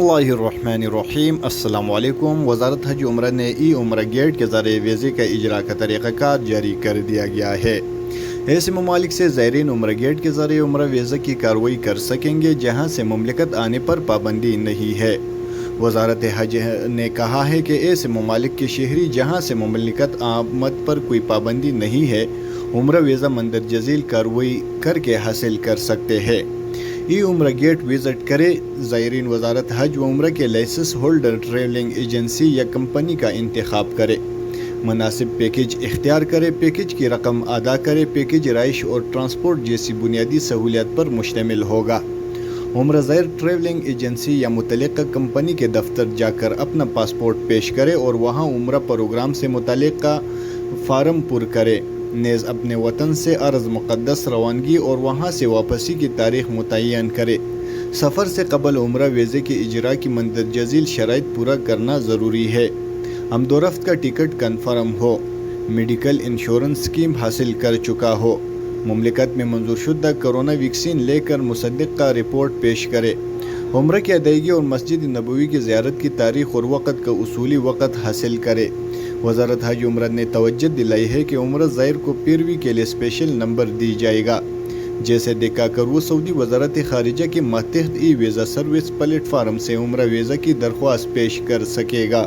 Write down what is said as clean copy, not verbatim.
बिस्मिल्लाहिर्रहमानिर्रहीम। अस्सलाम वालेकुम। वज़ारत हज उम्र ने ई उम्र गेट के ज़रिए वीज़े का इजरा का तरीक़ाकार जारी कर दिया गया है। ऐसे ममालिक से ज़ायरीन उम्र गेट के ज़रिए उम्र वीज़ा की कार्रवाई कर सकेंगे जहाँ से मुमलिकत आने पर पाबंदी नहीं है। वज़ारत हज ने कहा है कि ऐसे ममालिक के शहरी जहाँ से मुमलिकत आमद पर कोई पाबंदी नहीं है उम्र वीज़ा मंदरजा झील कार्रवाई करके हासिल कर सकते हैं। ई उम्र गेट विजिट करे। ज़ायरीन वज़ारत हज व उम्र के लाइसेंस होल्डर ट्रैवलिंग एजेंसी या कंपनी का इंतखाब करे, मुनासिब पैकेज इख्तियार करे, पैकेज की रकम अदा करे। पैकेज राइश और ट्रांसपोर्ट जैसी बुनियादी सहूलियत पर मुश्तमिल होगा। उम्र ज़ायर ट्रैवलिंग एजेंसी या मुतल्लिक़ा कंपनी के दफ्तर जाकर अपना पासपोर्ट पेश करे और वहाँ उम्र प्रोग्राम से मुतल्लिक़ा फार्म पुर करे। नेज़ अपने वतन से अर्ज़ मुक़द्दस रवानगी और वहाँ से वापसी की तारीख़ मुतय्यन करे। सफ़र से कबल उम्र वीज़े के इजरा की मंदरजा झील शराइत पूरा करना ज़रूरी है। आमदोरफ्त का टिकट कन्फर्म हो, मेडिकल इंश्योरेंस स्कीम हासिल कर चुका हो, मुमलिकत में मंजूर शुदा कोरोना वैक्सीन लेकर मुसद्दिक़ा रिपोर्ट पेश करे। उम्र की अदायगी और मस्जिद नबवी की ज़ियारत की तारीख़ और वक़्त का उसूली वक़्त हासिल करे। वज़ारत हज उम्र ने तवज्जो दिलाई है कि उम्र ज़ायर को पैरवी के लिए स्पेशल नंबर दी जाएगा, जैसे देखा कर वो सऊदी वज़ारत ख़ारिजा के मातहत ई वीज़ा सर्विस प्लेटफार्म से उम्र वीज़ा की दरख्वास्त पेश कर सकेगा।